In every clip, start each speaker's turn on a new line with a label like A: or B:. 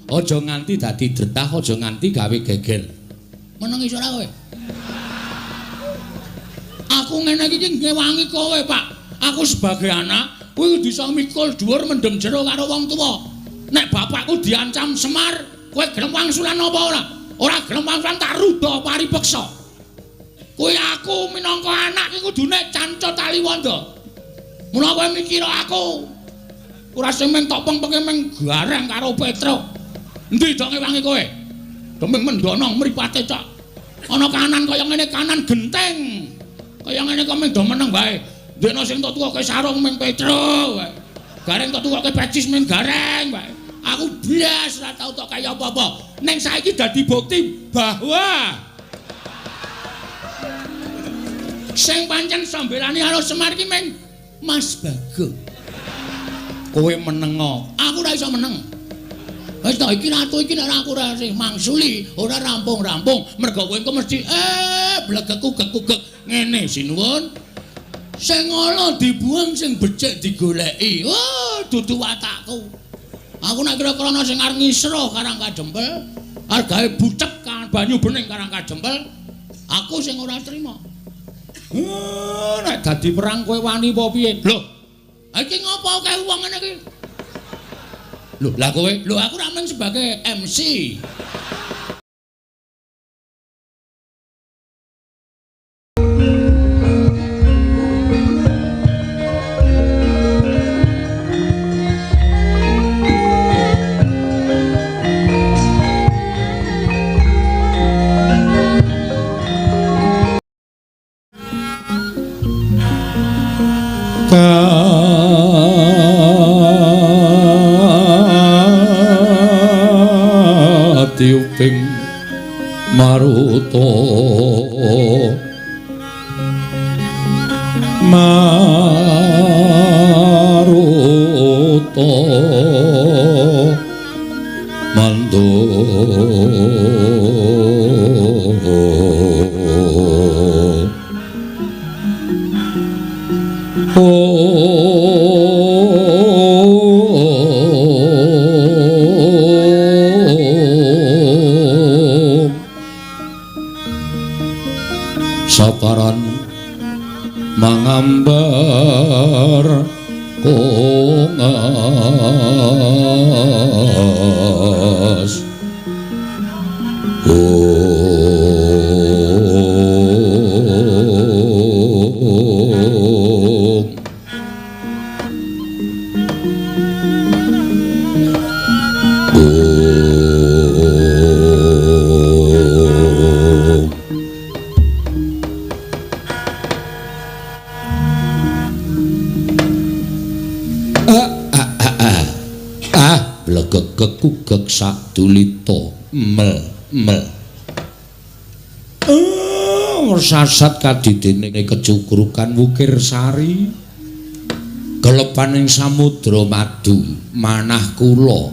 A: Aja nganti dadi dretah, aja nganti gawe geger. Meneng iso ora kowe? Aku ngene iki ngewangi kowe, Pak. Aku sebagai anak kuwi bisa mikul dhuwur mendem jero karo wong tuwa. Nek bapakku diancam Semar, kowe gelem wangsulan apa ora? Ora gelem wangsulan tak ruda paripeksa. Kuwi aku minangka anak iki kudune cancut taliwondo. Mula kowe mikir aku. Ora sing meng tok peng-penge meng gareng karo Petro. Endi dok ngewangi kowe? Demeng mendono mripate cok. Ana kanan kaya ngene kanan genteng. Kaya ngene kok meng do meneng wae. Ndekno sing tok tukoke sarung meng Petro wae. Gareng tok tukoke pecis meng gareng wae. Aku blas ora tau tok kaya apa-apa. Ning saiki dadi bukti bahwa sing pancen sambelani karo Semar ki meng Mas Bagong. Kowe meneng aku ora iso meneng. Wis ta iki ratu iki nek aku ora sing mangsuli, ora rampung-rampung, mergo kowe engko mesti blegek-gugek ngene sinuwun. Sing ala dibuang sing becik digoleki. Oh, dudu watakku. Aku nek kira-kira ana sing arep ngisro Karang Kadempel, arep gawe bucek kan banyu bening Karang Kadempel, aku sing ora trima. Nek dadi perang kowe wani apa piye? Lho, iki ngopo kae wong ngene iki? Lho, lah kowe, lho aku ra men sebagai MC. Tiuping maruta mando saparan mangambar kongas kegek sadulita mel sasat kadidene kecukrukan wukir sari kelepaning samudra madu manah kula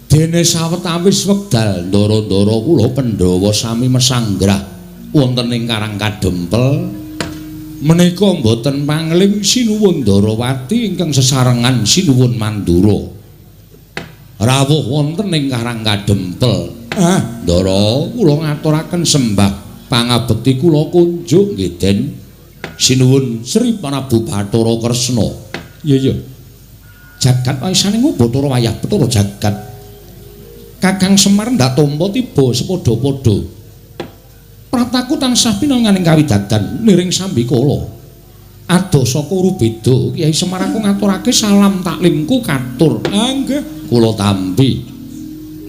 A: dene sawetawis wekdal ndara-ndara kula Pandhawa sami mesanggrah wonten ing Karang Kadempel menika mboten pangling sinuwun Ndarawati ingkang sesarengan sinuwun Mandura rawuh wonten ing Karang Kadempel. Ndara kula ngaturaken sembah pangabekti kula kunjuk nggih Den sinuwun Sri Prabu Bathara Kresna. Iya jagat waisane Bathara wayah Bathara jagat Kakang Semar ndak tampa tiba sepadha-padha prataku tansah pinanganing kawidadan niring sambikala adoh saka rubeda Kyai Semar aku ngaturake salam taklimku katur nggih kula tampi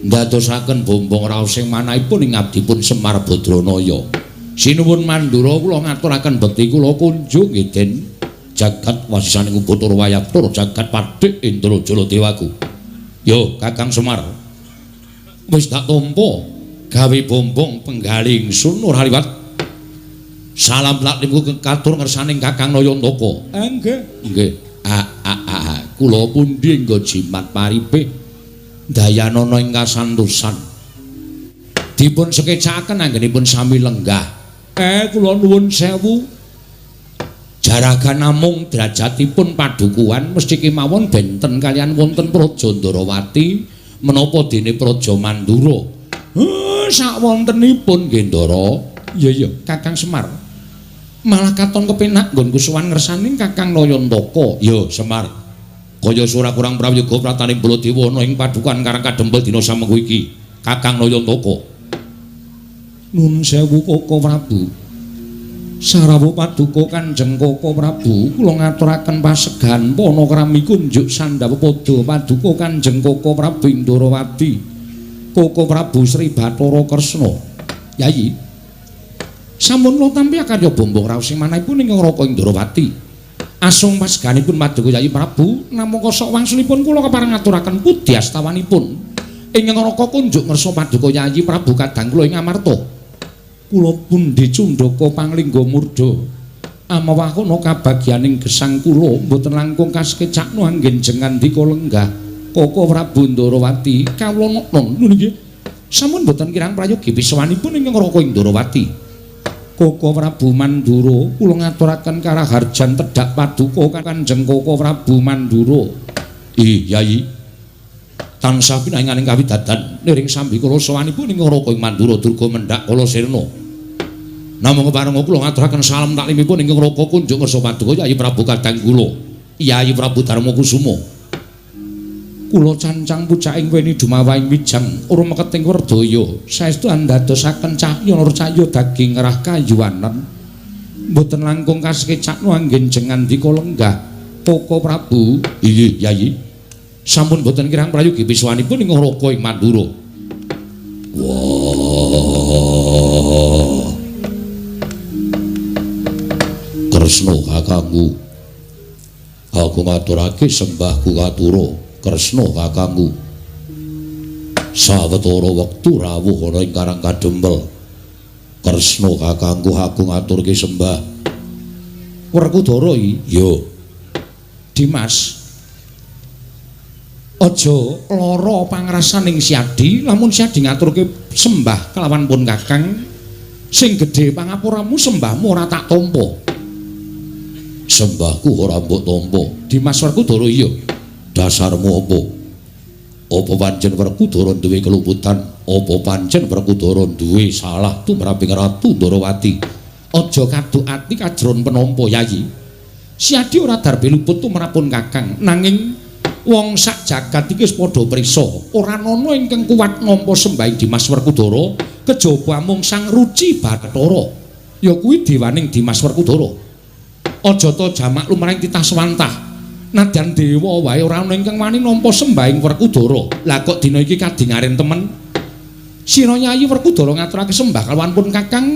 A: ndadosaken bombong raos sing manahipun ing abdipun Semar Badranaya sinuwun Mandura kula ngaturaken bekti kula kunjuk nggih Den jagat wasisaning Bathara wayah Bathara jagat Padhik Indrajala dewaku. Yo Kakang Semar wis tak tampa gawe bombong penggali ingsun ora liwat salam taklimku katur ngersaning Kakang Nayantaka. Nggih kula pundi nggo jimat paripih dayanana ing kasantosan dipun sekecakaken anggenipun sami lenggah kula nuwun sewu Garaga namung derajatipun padukuhan mesti kemawon benten kalian wonten Praja Ndarawati menapa dene Praja Mandura. Sak wontenipun nggih Ndara. Iya Kakang Semar. Malah katon kepenak nggonku sowan ngersani Kakang Nayantaka. Ya Semar. Kaya sura kurang prayoga prataning Baladewa ana ing padukan Karang Kadempel dina samengko iki. Kakang Nayantaka. Nun sewu Koko Prabu. Sarawuh paduka Kanjeng Koko Prabu kula ngaturaken pasegan panakrami kunjuk sandhawuh padha paduka Kanjeng Koko Prabu Ndarawati Koko Prabu Sri Bathara Kresna. Yayi sampun kula tampi karya bombong raos sing manahipun ing Raka Ndarawati asung paseganipun paduka Yayi Prabu namung kosok wangsulipun kula kepareng ngaturaken pudhi astawanipun ing Raka kunjuk ngersa paduka Yayi Prabu kadang kula ing Amarta. Kula pundi Cundaka Panglingga Murda amawah ana kabagyaning gesang kula mboten langkung kaskecakno anggen jengandika lenggah Koko Prabu Ndarawati kawula non nggih sampun mboten kirang prayogi pisawanipun ing Raka Ndarawati Koko Prabu Mandura kula ngaturaken karaharjan tedhak paduka Kanjeng Koko Prabu Mandura. Yayi tansah pinaringaning kawidadan niring sambi kula sawanipun ing Raka Mandura durga mendhak kala sirna. Namung kepareng kula ngaturaken salam taklimipun ing Raka kunjuk ngersa paduka Yayi Prabu kadang kula Yayi Prabu Darmakusuma. Kula cancang pucaking weni dumawahing wijang urung meketing werdaya saestu andadosaken cahya nur cahya daging ngerah kayuwanen mboten langkung kasekecakno anggen jengandika lenggah Koko Prabu. Inggih Yayi sampun boten kirang prayogi pisawanipun ing Raka ing Mandura. Wah. Kresna kakangku. Aku ngaturake sembahku katura Kresna kakangku. Sawetara wektu rawuh ana ing Karang Kadempel. Kresna kakangku aku ngaturke sembah. Werkudara iki? Yo. Dimas. Aja lara pangrasaning Siadi, lamun Siadi ngaturke sembah kelawan pun Kakang sing gedhe pangapuramu sembahmu ora tak tampa. Sembahku ora mbok tampa. Dimas Werkudara iya. Dasarmu apa? Apa pancen Werkudara duwe keluputan? Apa pancen Werkudara duwe salah tumraping Ratu Ndarawati? Aja kaduk ati kajron penampa Yayi. Siadi ora darbe luput tumrapun Kakang, nanging wong sak jagat iki wis padha prisa, ora ana ingkang kuwat nampa sembahing Dimas Werkudara kejaba mung Sang Ruci Bathara. Ya kuwi dewaning Dimas Werkudara. Aja ta jamak lumrahing titah swantah. Nadyan dewa wae ora ana ingkang wani nampa sembahing Werkudara. Lah kok dina iki kadingaren temen. Sira Yayi Werkudara ngaturake sembah kalawan pun Kakang.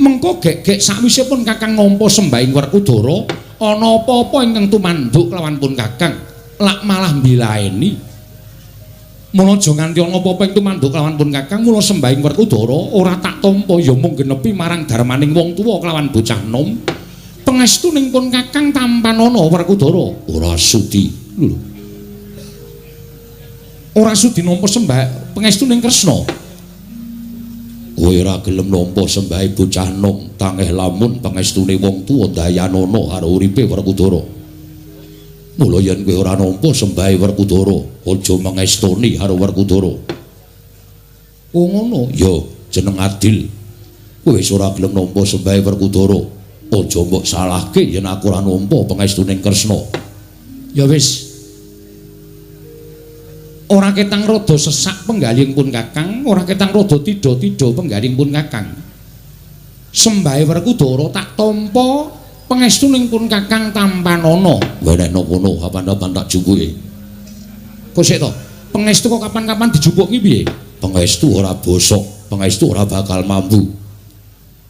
A: Mengko gek-gek sakwise pun Kakang nampa sembahing Werkudara, ana apa-apa ingkang tumanduk kalawan pun Kakang. Lak malah mbilaeni. Mula aja nganti ana apa-apa ing tumanduk kelawan pun Kakang, mula sembahing Werkudara ora tak tampa ya mung genepi marang darmaning wong tuwa kelawan bocah nom. Pangestuning pun Kakang tampan ana Werkudara. Ora sudi. Lho. Ora sudi nampa sembah pangestuning Kresna. Kowe ora gelem nampa sembahe bocah nom, tangeh lamun pangestune wong tuwa dayanana karo uripe Werkudara. Mula yen kowe ora nampa sembahe Werkudara, aja mangestoni karo Werkudara. Oh ngono, ya jeneng adil. Kowe wis ora gelem nampa sembahe Werkudara, aja mbok salahke yen aku ora nampa pangestuning Kresna. Ya wis. Ora ketang rada sesak penggaling pun Kakang, ora ketang rada tida-tida penggaling pun Kakang. Sembahe Werkudara tak tampa pangestuning pun Kakang tampan ana. Wenehna kono kapan-kapan tak jupuke. Kok sik to? Pangestu kok kapan-kapan dijupuk ki piye? Pangestu ora bosok, pangestu ora bakal mampu.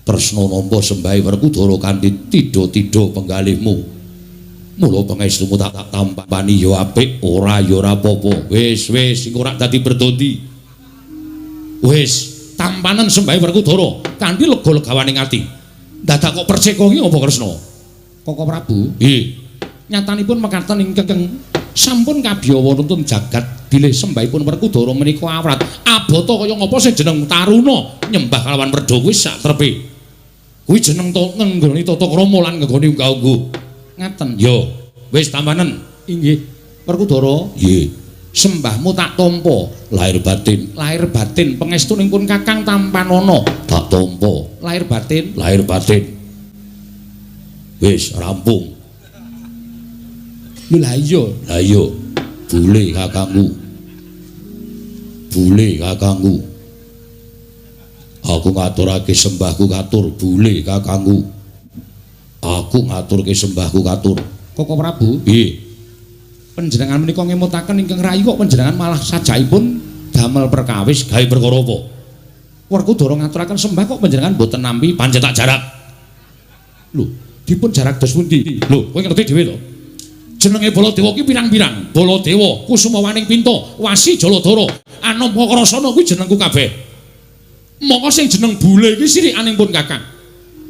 A: Tresna nampa sembahe Werkudara kanthi tida-tida penggalihmu. Mula pangestumu tak tampani ya apik, ora ya ora apa-apa. Wis iku ora dadi berdondi. Wis tampanan sembahe Werkudara kanthi lega-legawaning ati. Dadak kok percaya ki apa Kresna? Koko Prabu, nyatanipun mekaten ingkang sampun kabiyawa nuntun jagat bilih sembahipun Werkudara menika awrat abata kaya ngapa sing jeneng Taruna nyembah kalawan Werda kuwi sak trepe. Kuwi jeneng nenggone tata krama lan nggone unggal-ungguh. Ngaten. Yo, wis tampanen. Inggih. Werkudara. Nggih. Sembahmu tak tampa lahir batin pangestuning pun Kakang Tampanana tak tampa lahir batin wis rampung lha iya bule kakangku aku ngaturake sembahku katur bule kakangku aku ngaturke sembahku katur Koko Prabu nggih panjenengan menika ngemutaken ingkang rayi kok panjenengan malah sajaipun damel perkawis gawe perkara apa? Werkudara ngaturaken sembah kok panjenengan mboten nampi pancen tak jarak. Lho, dipun jarak dos pundi? Lho, kowe ngerti dhewe to? Jenenge Baladewa ki pirang-pirang? Baladewa, Kusumawaning Pinto, Wasi Jaladara, Anampa Krasana kuwi jenengku kabeh. Moko sing jeneng Bule iki sirikaning pun Kakang.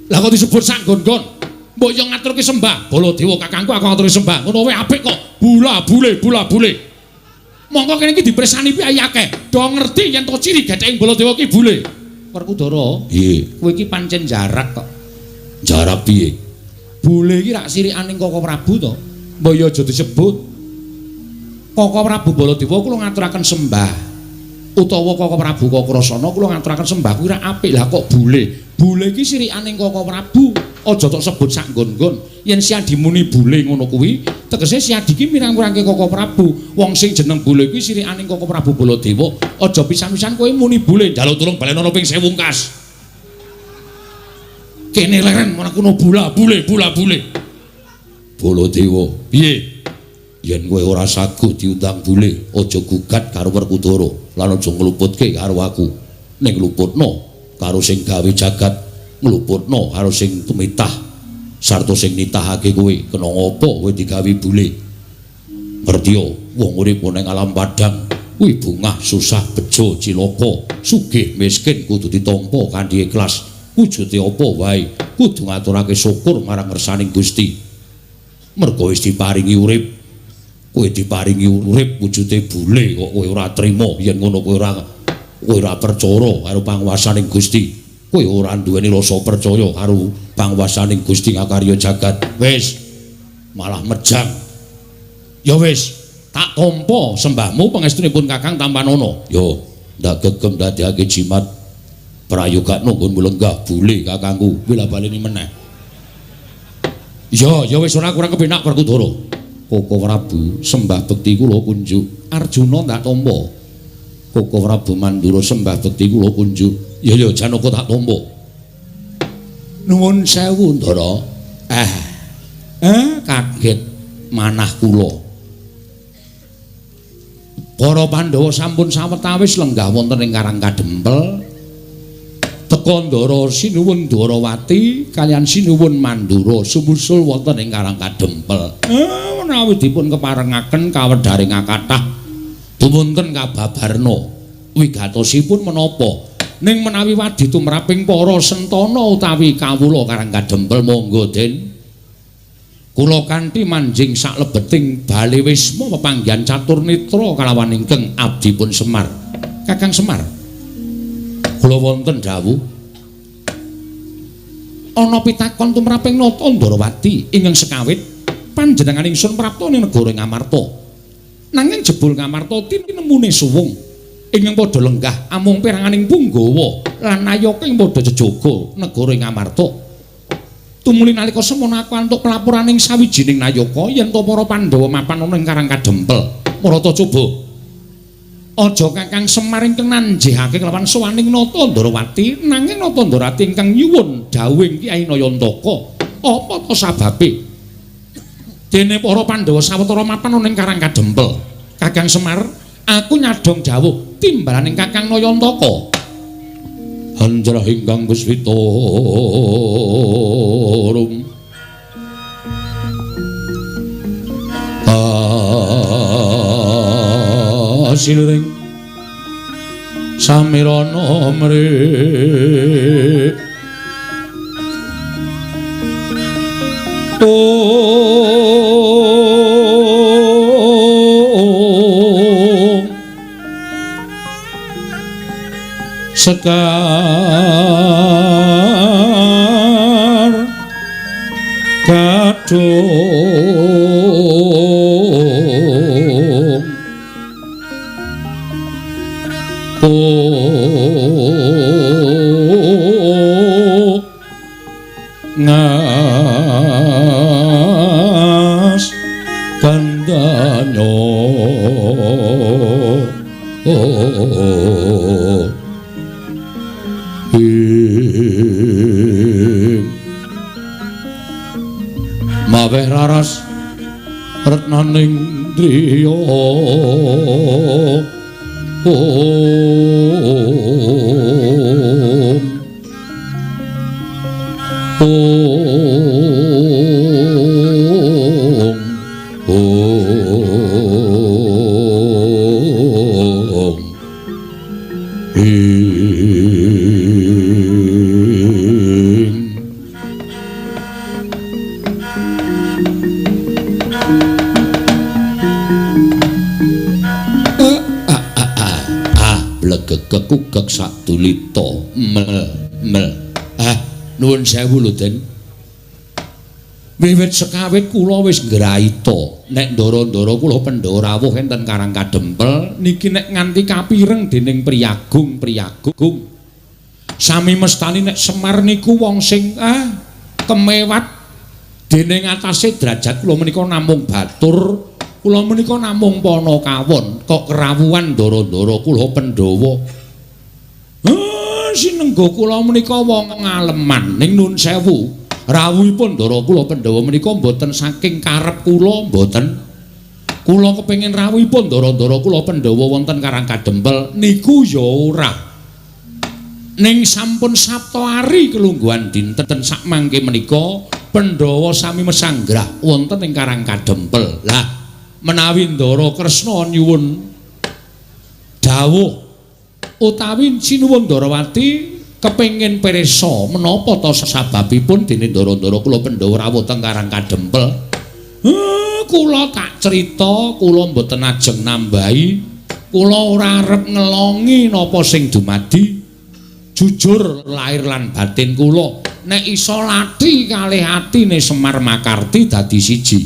A: Lah kok disebut sak nggon-nggon? Mbok yo ngaturke sembah Baladewa kakangku aku ngaturke sembah ngono wae apik kok bula bule monggo kene iki dipresani piye akeh do ngerti yen to ciri getheke Baladewa ki bule Werkudara nggih kowe iki pancen jarak kok jarak piye bule iki rak sirikaning Koko Prabu to mbok yo aja disebut Koko Prabu Baladewa kula ngaturaken sembah utawa Koko Prabu Kakrasana kula ngaturaken sembah kuwi rak apik lah kok bule iki sirikaning Koko Prabu aja tok sebut sak nggon-nggon yen Siadi muni bule ngono kuwi tegese Siadi ki mirang-mirangke Koko Prabu wong sing jeneng bule kuwi sirikaning Koko Prabu Baladewa aja pisan-pisan kowe muni bule njaluk tulung balenono ping 1000 kas kene leren mana kuno bule Baladewa piye yen kowe ora sagu diundang bule aja gugat karo Werkudara lan aja ngluputke karo aku ning ngluputno karo sing gawe jagat ngluputno karo sing tumitah sarta sing nitahake kowe kena ngopo kowe digawe bule ngerti yo wong urip ning alam padang kuwi bungah susah bejo cilaka sugih miskin kudu ditampa kanthi ikhlas wujude apa wae kudu ngaturake syukur marang ngersaning Gusti mergo wis diparingi urip kowe diparingi urip wujude bule kok kowe ora trima yen ngono kowe ora percaya karo panguwasaning Gusti kowe ora duweni rasa percaya karo panguwasaning Gusti ngakarya jagat wis malah mejang ya wis tak tampa sembahmu pangestunipun Kakang Tampanana yo ndak gegem dadekake jimat prayogakno nggon mulenggah bule kakangku wila baleni meneh ya wis ora kurang kepenak Werkudara Koko Prabu sembah bekti kula kunjuk Arjuna tak tampa Koko Prabu Mandura sembah bekti kula kunjuk ya Janaka tak tampa nuwun sewu Ndara kaget manah kula para Pandhawa sampun sawetawis lenggah wonten ing Karang Kadempel teka Ndara sinuwun Dwarawati kaliyan sinuwun Mandura sumusul wonten ing Karang Kadempel menawi dipun keparengaken kawedharing kathah dumunten kababarna wigatosipun menapa ning menawi wadi tumraping para sentana utawi kawula Karang Kadempel monggo Den kula kanthi manjing saklebeting bali wisma pepanggihan catur nitra kalawan ingkang abdipun Semar Kakang Semar kula wonten dawuh ana pitakon tumraping Nata Ndarawati ingkang sekawit panjenengan ingsun prapta ning negara Ngamarta nanging jebul Ngamarta tinemune suwung ingkang padha lenggah amung piranganing Punggawa lan Nayaka ing padha jejaga negara Ngamarta tumuli nalika semana aku antuk pelaporaning sawijining Nayaka yen to para Pandhawa mapan ana ing Karang Kadempel marata coba aja Kakang Semar ingkang nanjihake kelawan sowaning Nata Ndarawati nanging Nata Ndarawati ingkang nyuwun dawuh Kyai Nayantaka apa to sababe dene para Pandhawa sawetara mapan ana ing Karang Kadempel Kakang Semar aku nyadong dawuh timbalaning Kakang Nayantaka Anjrah ingkang Puspita rum asiring samirana mrih sekarang ngas kandanyo maweh raras retnaning driya kekukek satulita nuwun sewu lho Den. Wiwit sekawit kula wis nggraita nek ndara-ndara kula Pandhawa rawuh enten Karang Kadempel niki nek nganti kapireng dening Priyagung sami mestani nek Semar niku wong sing kemewat dening atase derajat kula menika namung batur, kula menika namung Panakawon kok kerawuhan ndara-ndara kula Pandhawa. Sinengga kula menika wong ngaleman ning nuwun sewu rawuhipun ndara kula Pandhawa menika mboten saking karep kula mboten. Kula kepengin rawuhipun ndara-ndara kula Pandhawa wonten Karang Kadempel niku ya ora. Ning sampun saptaari kelungguhan dinten sak mangke menika Pandhawa sami mesanggrah wonten ing Karang Kadempel. Lah menawi Ndara Kresna nyuwun dawuh utawi sinuwun Ndarawati kepengin pirsa menapa ta sebabipun dene ndara-ndara kula Pandhawa rawuh teng Karang Kadempel. Kula tak crita, kula mboten ajeng nambahi, kula ora arep ngelongi napa sing dumadi. Jujur lahir lan batin kula nek iso lati kalih atine Semar Makarti dadi siji.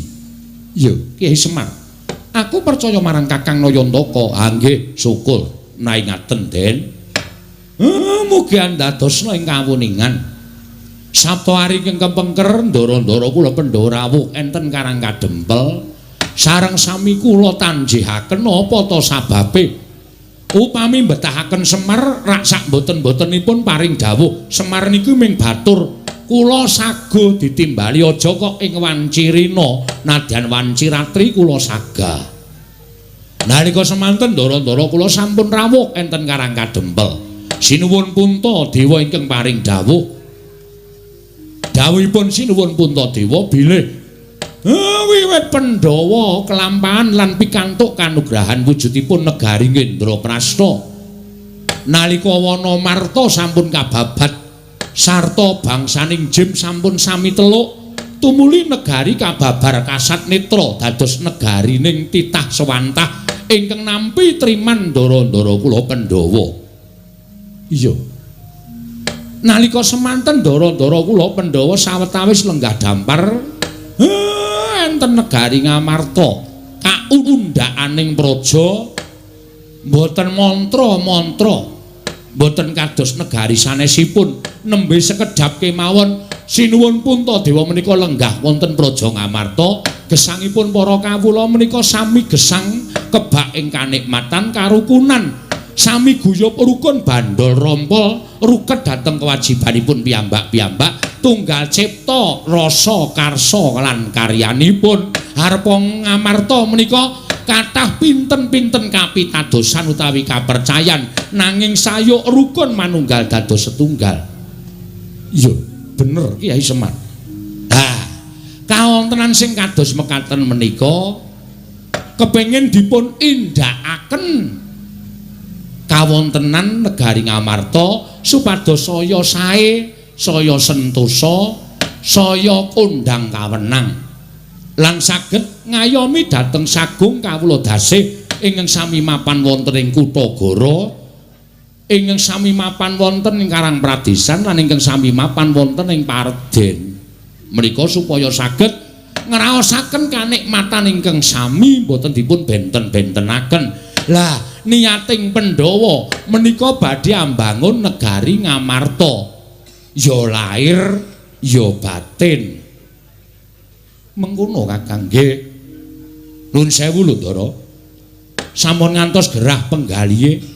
A: Yo, Kyai Semar. Aku percaya marang Kakang Nayantaka. Nggih, syukur. Naingaten Den. Mugi andadosna ing kawuningan. Saptaari ing kepengker ndara-ndara kula Pandhawa rawuh enten Karang Kadempel sareng sami kula tanjihaken apa ta sababe. Upami mbetahaken Semar rak sak boten-botenipun paring dawuh Semar niku ming batur. Kula sago ditimbali aja kok ing Wancirina nadyan Wanciratri kula sagah. Nalika semanten ndara-ndara kula sampun rawuh enten Karang Kadempel. Sinuwun Puntadewa ingkang paring dawuh. Dawuhipun sinuwun Puntadewa bilih wiwit Pandhawa kelampahan lan pikantuk kanugrahan wujudipun negari Ngendraprasta. Nalika wana marta sampun kababat sarta bangsaning Jim sampun sami teluk tumuli negari kababar kasat netra dados negarining titah sewantah ingkang nampi triman ndara-ndara kula Pandhawa. Iya. Nalika semanten ndara-ndara kula Pandhawa sawetawis lenggah dampar enten negari Ngamarta kaundhakaning praja mboten mantra-mantra mboten kados negari sanesipun nembe sekedhap kemawon sinuwun Puntadewa menika lenggah wonten praja Ngamarta gesangipun para kawula menika sami gesang kebak ing kanikmatan karukunan sami guyub rukun bandol rompol ruket dhateng kewajibanipun piyambak-piyambak tunggal cipta rasa karsa lan karyanipun harpa Ngamarta menika kathah pinten-pinten kapitadosan utawi kapercayan nanging sayuk rukun manunggal dados setunggal. Iya bener Kyai Semar. Kawontenan sing kados mekaten menika kepengin dipun indakaken kawontenan negari Ngamarta supados saya sae, saya sentosa, saya kondang kawenang lan saged ngayomi dhateng sagung kawula dasih ingkang sami mapan wonten ing Kutagara, ingkang sami mapan wonten ing Karang Pradesan lan ingkang sami mapan wonten ing Parden. Menika supaya saged ngraosaken kanikmatan ingkang sami boten dipun benten-bentenaken. Lah niating Pandhawa menika badhe ambangun negari Ngamarta. Ya lahir ya batin. Mengkono Kakang nggih. Nuwun sewu lho Ndara. Sampun ngantos gerah penggalihe.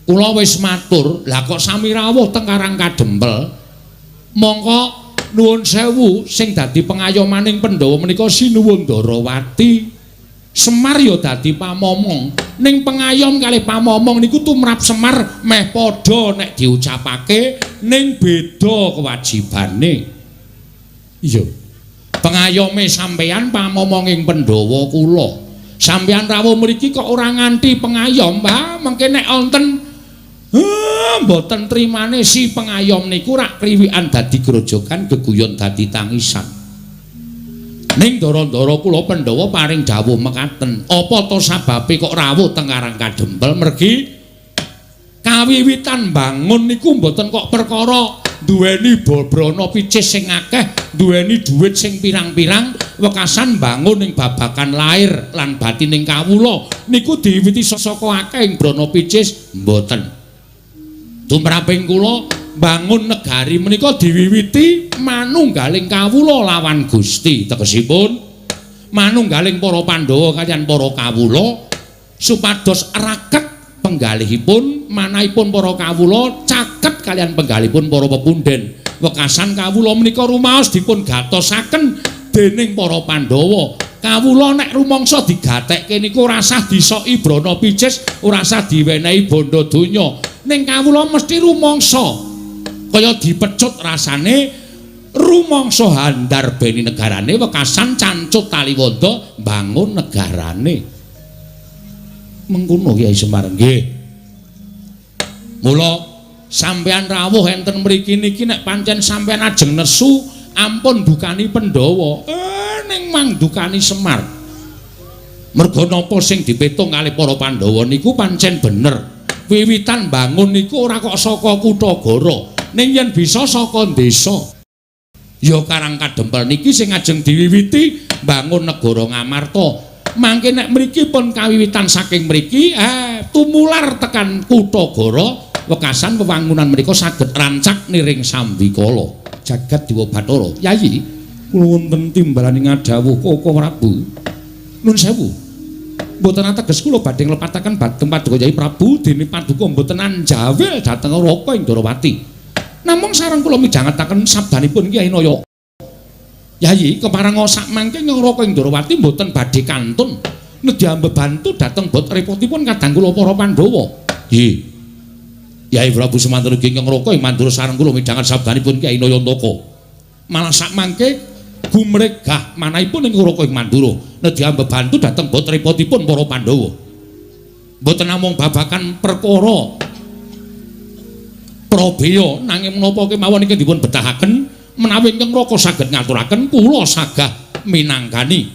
A: Kula wis matur, lah kok sami rawuh teng Karang Kadempel. Mongko nuwun sewu sing dadi pengayomaning Pandhawa menika Sinuwun Ndarawati. Semar ya dadi pamomong. Ning pengayom kalih pamomong niku tumrap Semar meh padha nek diucapake ning beda kewajibane. Iya. Pengayome sampeyan pamomonging Pandhawa kula. Sampeyan rawuh mriki kok ora nganti pengayom, Mbah, mengke nek wonten mboten trimane si pengayom niku rak kriwikan dadi grojogan geguyon dadi tangisan. Ning ndara-ndara kula Pandhawa paring dawuh mekaten, apa to sababe kok rawuh teng Karang Kadempel mergi kawiwitan bangun niku mboten kok perkara duweni bobrana picis sing akeh, duweni dhuwit sing pirang-pirang, wekasan bangun ing babakan lair lan batining kawula niku diwiwiti saka akeh ing brana picis mboten. Tumraping kula bangun negari menika diwiwiti manunggaling kawula lawan Gusti, tegesipun manunggaling para Pandhawa kaliyan para kawula supados raket penggalihipun manahipun para kawula caket kaliyan penggalihipun para pepundhen. Wekasan kawula menika rumaos dipun gatosaken dening para Pandhawa. Kawula nek rumangsa digatekke niku ora usah disoki brana picis, ora usah diwenehi bondo donya. Ning kawula mesti rumangsa kaya dipecut rasane rumangsa handar beni negarane wekasan cancut taliwonda bangun negarane. Mengkono Kyai Semar nggih. Mula sampeyan rawuh enten mriki niki nek pancen sampeyan ajeng nesu ampun dukani Pandhawa. Ning mang dukani Semar. Merga napa sing dipetung kalih para Pandhawa niku pancen bener. Wiwitan bangun niku ora kok saka Kutagara, ning yen bisa saka desa. Ya Karang Kadempel niki sing ajeng diwiwiti bangun negara Ngamarta. Mangke nek mriki pun kawiwitan saking mriki tumular tekan Kutagara, wekasan wewangunan menika saged rancak niring Sambikala. Jagat Dewa Bathara. Yayi, kula wonten timbalaning ngadhawuh Koko Prabu. Nuwun sewu. Mboten ateges kula badhe nglepataken dhateng Paduka Kyai Prabu dene Paduka mboten anjawil dhateng Raka ing Ndarawati. Namung sareng kula midhangetaken sabdanipun Kyai Naya. Yayi, kepareng sak mangke ing Raka ing Ndarawati mboten badhe kantun nedhi mbebantu dhateng bot repotipun kadang kula para Pandhawa. Nggih. Kyai Prabu Semantara ing Raka ing Mandura sareng kula midhanget sabdanipun Kyai Naya Ntaka. Malah sak mangke gumregah manahipun ing Raka ing Mandura nedhi mbebantu dhateng bot repotipun para Pandhawa. Mboten namung babakan perkara Prabeya nanging menapa kemawon iki dipun betahaken menawi ingkang Raka saged ngaturaken kula sagah minangkani.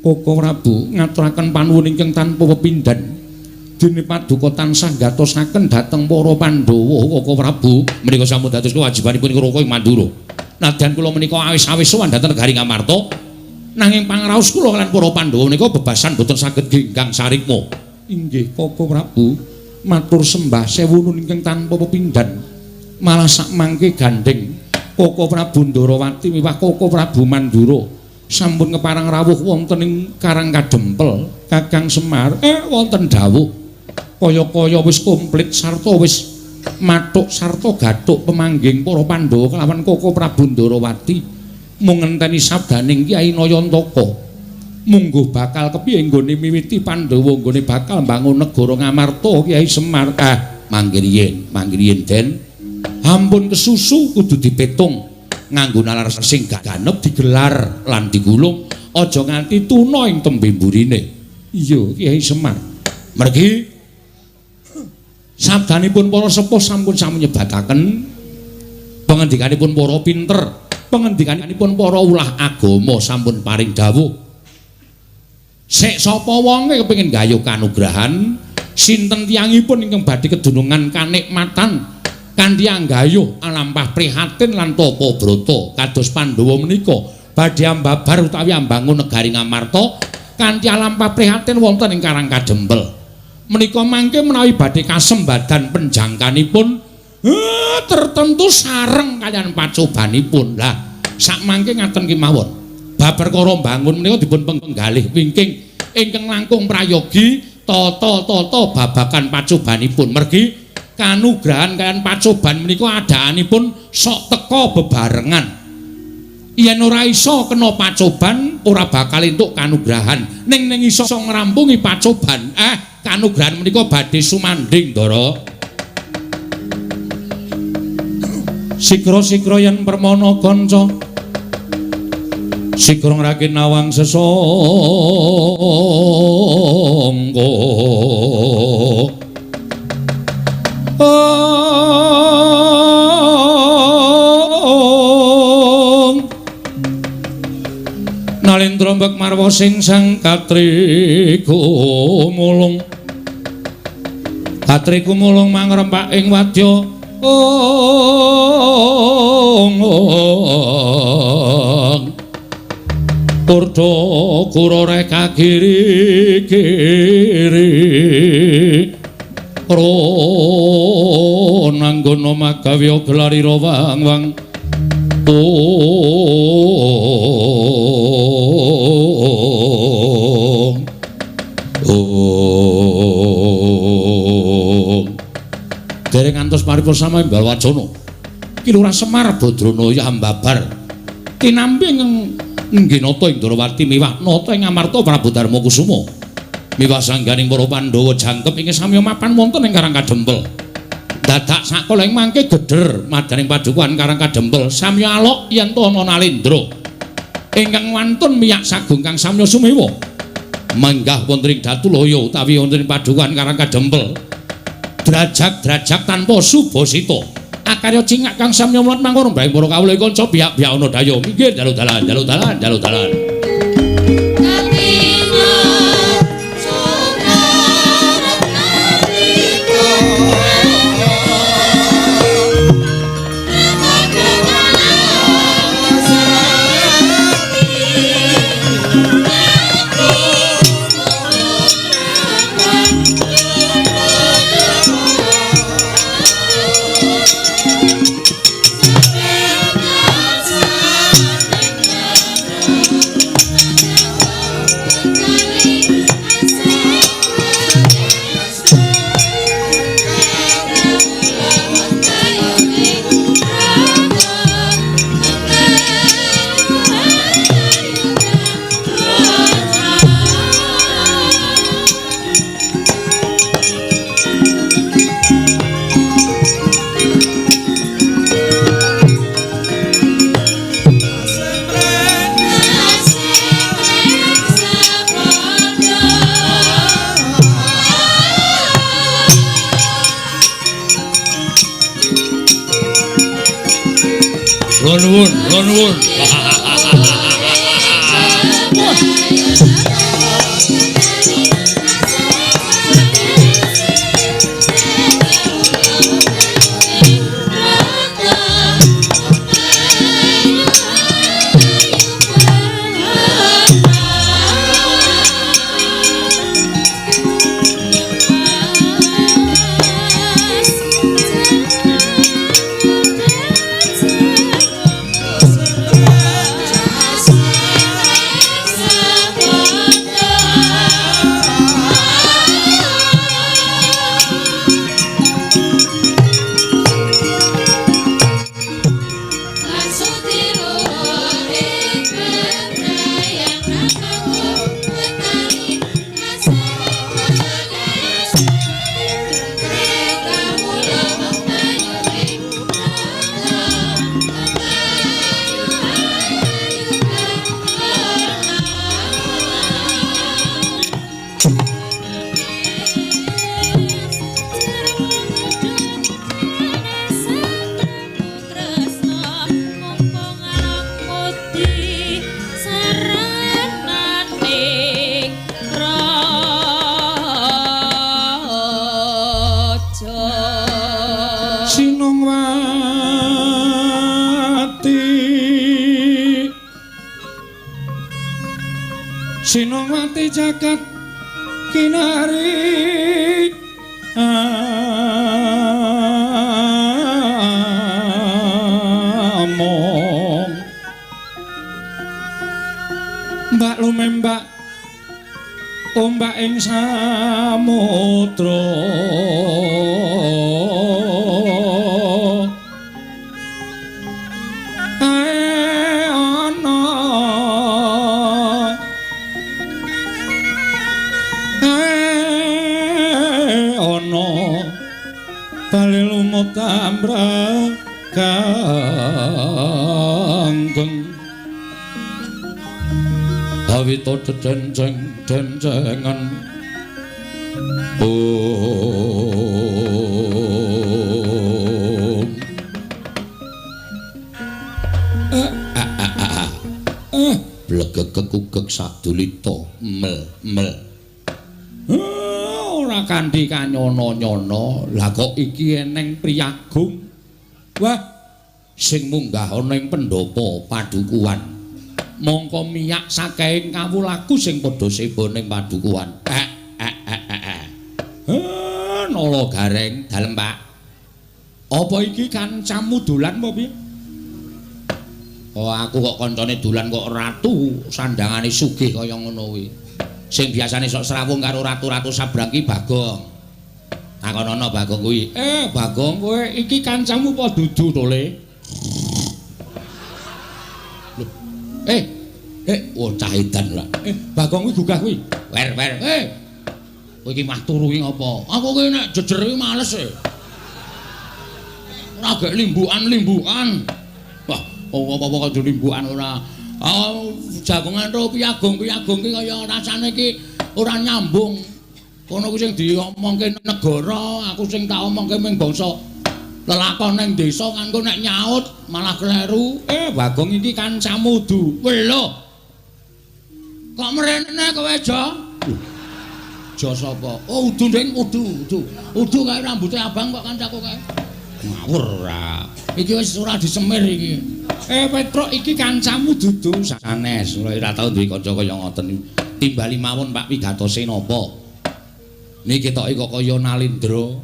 A: Koko Prabu ngaturaken panuwun ingkang tanpa pepindhan. Dene Paduka tansah gatosaken dhateng para Pandhawa. Koko Prabu menika sampun dados kewajibanipun ing Raka ing Mandura. Nadyan kula menika awis-awis sowan dhateng negari Ngamarta, nanging pangraos kula lan para Pandhawa menika bebasan boten saged genggang sarikma. Inggih Koko Prabu, matur sembah sewu nuwun ingkang tanpa pepindhan. Malah sak mangke gandeng Koko Prabu Ndarawati miwah Koko Prabu Mandura sampun keparang rawuh wonten ing Karang Kadempel. Kakang Semar wonten dawuh kaya-kaya wis komplit sarta wis mathuk sarta gathuk pemangging para Pandhawa kelawan Koko Prabu Ndarawati mung ngenteni sabdaning Kyai Naya Ntaka. Mungguh bakal kepiye nggone miwiti Pandhawa nggone bakal mbangun negara Ngamarta Kyai Semar. Mangke riyen Den ampun kesusu kudu dipetung nganggo nalar sing ganep digelar lan digulung aja nganti tuna ing tembe mburine. Iya Kyai Semar. Mergi sabdanipun para sepuh sampun sami nyebataken pangendikanipun para pinter, pangendikanipun para ulah agama sampun paring dawuh. Sek sapa wonge kepengin gayuh kanugrahan, sinten tiyangipun ingkang badhe kedunungan kanikmatan kanthi anggayuh alampah prihatin lan tapa brata kados Pandhawa menika badhe ambabar utawi ambangun negari Ngamarta kanthi alampa prihatin wonten ing Karang Kadempel. Menika mangke menawi badhe kasembadan penjangkanipun tertentu sareng kalian pacobanipun. Lah sak mangke ngaten kemawon. Bab perkara bangun menika dipun penggalih wingking ingkang langkung prayogi tata-tata babagan pacobanipun. Mergi kanugrahan kalian pacoban menika adaanipun sok teka bebarengan. Yen ora iso kena pacoban ora bakal entuk kanugrahan. Ning iso ngrampungi pacoban, kanugrahan menika badhe sumanding, Ndara. Sikra-sikra yen permana kanca. Sikra ngrake nawang sesangga. Nalendra mbek marwa sing sang katriku mulung. Katriku mulung mangrempak ing wadya. Purda kurore kagiri-giri. Nanggono magawya gelarira wang-wang dereng ngantos paripurna samembal wacana Kilurah Semar Badranaya ambabar kinampi nggenata ing Darawati miwah nata ing Amarta Prabu Darmakusuma miwah sangganing para Pandhawa jangkep ing samya mapan wonten ing Karang Kadempel. Dadak sakala ing mangke gedher madaning padukuhan Karang Kadempel samya alok yen to ana Nalendra ingkang wantun miyak sagung kang samya sumewa manggah wonten ing Datulaya utawi wonten ing padukuhan Karang Kadempel. Drajak-drajak tanpa subasita akarya cingak kang samya mulat mangkono bae para kawula kanca biak-biak ana daya minggir dalu dalan. Nuwun. Gusti jagat kinari among mbak lumembak ombak ing samudra tambra kanggeng awita dencengan blegegegugeg sadulita mel ora kanthi kanyono-nyono lah kok iki eneng priyagung wah sing munggah ana ing pendopo padukuhan mongko miyak sakehing kawulaku sing padha seba ning padukuhan nala gareng dalem Pak apa iki kancamu dolan apa piye oh aku kok kancane dolan kok ratu sandangane sugih kaya ngono kuwi sing biasane sok srawung karo ratu-ratu sabrang ki Bagong. Takonono Bagong kuwi. Bagong kowe iki kancamu apa dudu to Le? Oh cah edan lho. Bagong kuwi gugah kuwi. Wer. Kowe iki mah turu iki ngopo? Aku ki nek jejer iki males e. Ora gek limbukan. Wah, apa-apa kok limbukan ora. Jagongan ro piagung ki kaya rasane ki ora nyambung. Kono ku sing diomongke negara, aku sing tak omongke mung bangsa lelakon ning desa kanggo nek nyaut malah kleru. Bagong iki kancamu du. Lho. Kok mrene kowe, Jo? Jo sapa? Oh, Udu ning Udu. Udu kae rambuté abang kok kancaku kae. Ngawur ora. Iki wis ora disemir iki. Petruk iki kancamu dudu sanes. Ora tau duwe kanca kaya ngoten. Timbali mawon Pak Wigatose napa? Niki ketoke kok kaya Nalindra.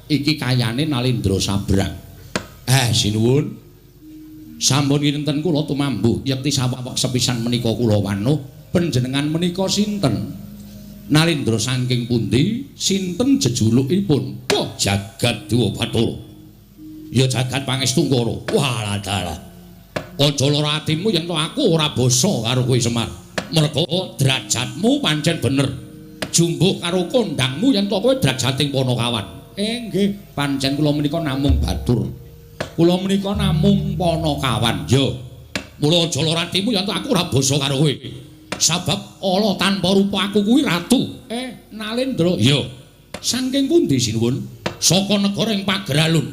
A: Iki kayane Nalindra Sabrang. Sinuwun. Sampun kinten kula tumambuh yekti sawak sepisan menika kula wanuh panjenengan menika sinten? Nalindra saking pundi? Sinten jejulukipun? Oh, Jagat Dewa Bathara. Ya jagat pangestu karo. Walah dalah. Aja lara atimu yen to aku ora basa karo kowe Semar. Merga derajatmu pancen bener. Jumbuh karo kondangmu yen to kowe derajating Panakawan. Nggih, pancen kula menika namung batur. Kula menika namung Panakawan. Ya. Mula aja lara atimu yen to aku ora basa karo kowe. Sabab ala tanpa rupa aku kuwi ratu. Nalindra. Ya. Saking pundi sinuwun? Saka negara ing Pageralun.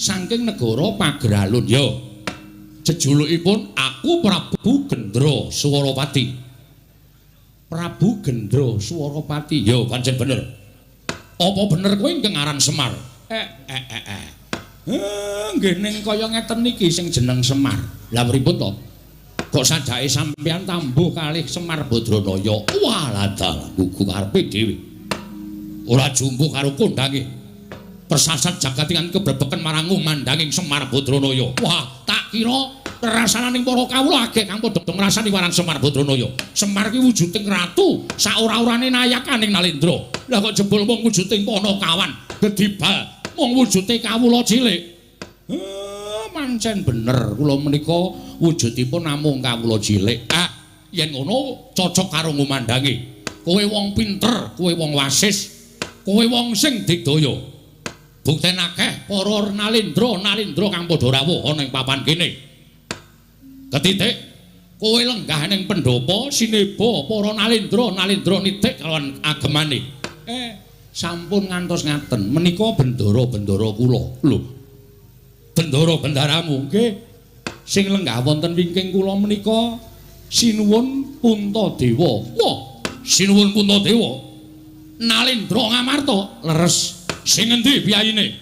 A: Saking negara Pageralun. Ya. Jejulukipun aku Prabu Gendra Suwaropati. Prabu Gendra Suwaropati. Ya, pancen bener. Apa bener kowe ingkang aran Semar? Nggih ning kaya ngeten niki sing jeneng Semar. Lah pripun to? Kok sajake sampeyan tambuh kalih Semar Badranaya. Walah dalah gugu karepe dhewe. Ora jumbuh karo kondange. Persasat jagatingan keblebeken marang mandanging Semar Badranaya. Wah, tak kira rasananing para kawula akeh kang padha ngrasani waran Semar Badranaya. Semar ki wujuding ratu, sak ora-orane nayakaning Nalindra. Lah kok jebul mung wujuding Panakawan, gedibal mung wujude kawula cilik. Pancen bener kula menika wujudipun namung kawula cilik. Yen ngono cocok karo ngumandangi. Kowe wong pinter, kowe wong wasis, kowe wong sing digdaya. Bukten akeh para Nalindra kang padha rawuh ana ing papan kene. Ketitik kowe lenggah ning pendopo sineba para Nalindra nitik kalawan agemane. Sampun ngantos ngaten menika bendara-bendara kula. Lho. Bendara-bendaramu nggih sing lenggah wonten wingking kula menika sinuwun Puntadewa. Wah, sinuwun Puntadewa. Nalindra ngamarta leres. Sing endi piyayine?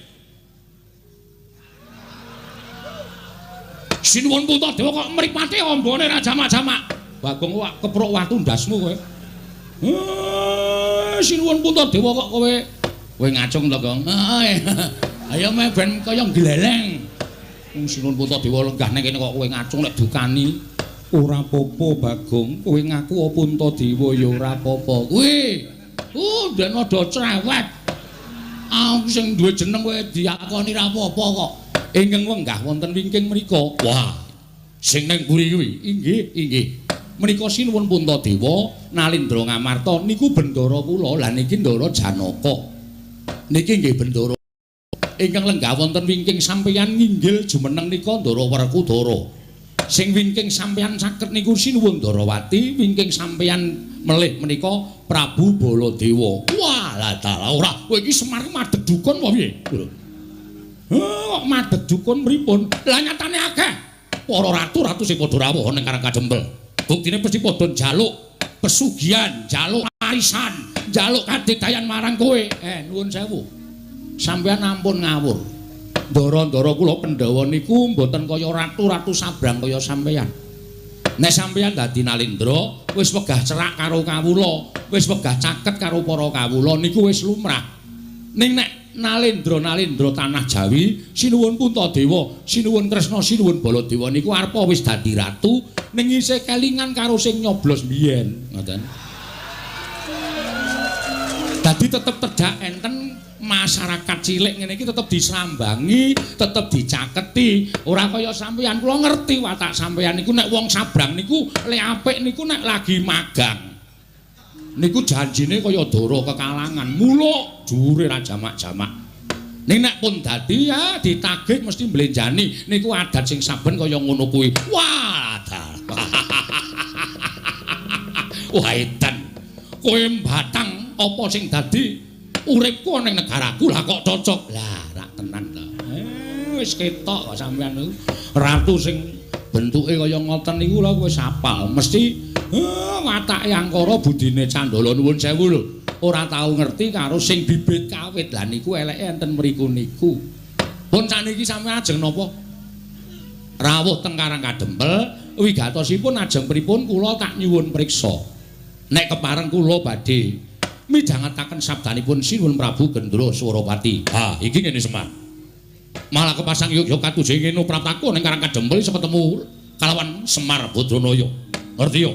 A: Sinuwun Puntadewa kok mripate ambane ra jamak-jamak. Bagong wak kepruk watu ndasmu kowe. Sinuwun Puntadewa kok kowe ngacung to, Gong. Ayo meh ben kaya gleleng. Sinuwun Puntadewa lenggah ning kene kok kowe ngacung lek dukani. Ora apa-apa, Bagong. Kowe ngaku Puntadewa ya ora apa-apa. Kuwi den ada cerewet. Aku sing duwe jeneng kowe diakoni ra apa-apa kok. Ingkang wenggah wonten wingking mriku. Wah, sing ning mburi kuwi. Inggih. Menika sinuwun Puntadewa Nalindra Ngamarta niku bendara kula. Lah niki Ndara Janaka. Niki nggih bendara ingkang lenggah wonten wingking sampeyan nginggil jumeneng nika Ndara Werkudara. Sing wingking sampeyan saged niku sinuwun Ndarawati, wingking sampeyan melih menika Prabu Baladewa. Wah, lah dalah ora kowe iki Semar madheg dukun apa piye? Kok madheg dukun pripun? Lah nyatane akeh para ratu-ratu sing padha rawuh ning Karang Kadempel. Buktine mesti padha njaluk pesugihan, njaluk arisan, njaluk kadigdayan marang kowe. Nuwun sewu. Sampeyan ampun ngawur. Ndara-ndara kula Pandhawa niku mboten kaya ratu-ratu sabrang kaya sampeyan. Nek sampeyan dadi Nalindra, wis wegah cerak karo kawula, wis wegah caket karo para kawula niku wis lumrah. Ning nek Nalindra tanah Jawi, sinuwun Puntadewa, sinuwun Kresna, sinuwun Baladewa niku arepa wis dadi ratu ning isih kelingan karo sing nyoblos biyen, ngoten. Dadi tetep tedhak enten masyarakat cilik ngene iki tetep disambangi, tetep dicaketi. Ora kaya sampeyan, kula ngerti watak sampeyan niku nek wong sabrang niku le apik niku nek lagi magang. Niku janjine kaya Dara kekalangan, muluk jure ra jamak-jamak. Ning nek pun dadi ya ditagih mesti mblenjani. Niku adat sing saben kaya ngono kuwi. Wah, wah edan. Kowe mbatang apa sing dadi uripku ning negaraku lah kok cocok. Lah rak tenan to. Wis ketok kok sampean niku ratu sing bentuke kaya ngoten niku lho wis apal. Mesti watake angkara budine Candala nuwun sewu lho. Ora tau ngerti karo sing bibit kawit. Lah niku eleke enten mriku niku. Pun saniki sampeyan ajeng napa? Rawuh teng Karang Kadempel, wigatosipun ajeng pripun kula tak nyuwun priksa. Nek kepareng kula badhe midhangetaken sabdanipun Sinuwun Prabu Gendra Suropati. Ha, iki ngene Semar. Malah kepasang yuk katuju ngene prataku ning Karang Kadempel iso ketemu kalawan Semar Badranaya. Ngerti yo?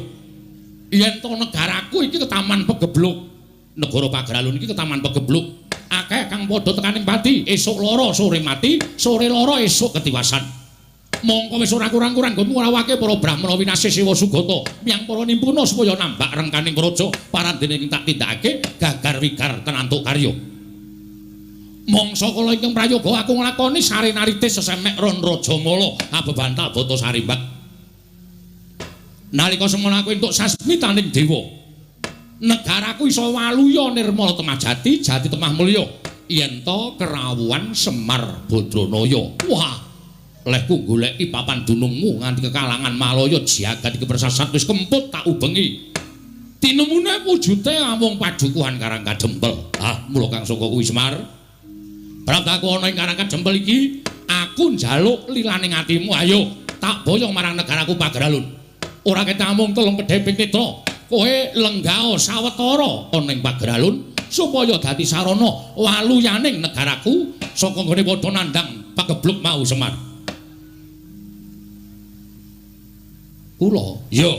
A: Yen to negaraku iki ketaman pegebluk. Negara Pageralun iki ketaman pegebluk. Akeh kang padha tekaning pati, esuk lara sore mati, sore lara esuk ketiwasan. Mongko wis ora kurang-kurang nggonmu ngrawake para Brahmana Winasih Sewa Sugata miyang para nimpuna supaya nambak rengkaning praja parandene ing tak tindakake gagar wigar tenantuk karya. Mangsa kala ingkang prayoga aku nglakoni sarenaritis sesemek ron Rajamala abebantal bata sarimbak. Nalika semana aku entuk sasmitaning dewa, negaraku iso waluya nirmala temajati, jati temah mulya yen to kerawuhan Semar Badranaya. Wah, lehku goleki papan dunungmu nganti kekalangan Malaya jagat iki persasat wis kemput tak ubengi. Tinemune wujute amung padukuhan Karang Kadempel. Ah, mula Kang Saka kuwi Semar. Praptaku ana ing Karang Kadempel iki, aku njaluk lilaning atimu, ayo tak boyong marang negaraku Pageralun. Ora ketamung telung kedheping netra, kowe lenggao sawetara ana ing Pageralun supaya dadi sarana waluyaning negaraku saka nggone padha nandhang pagebluk mau Semar. Kula, yo.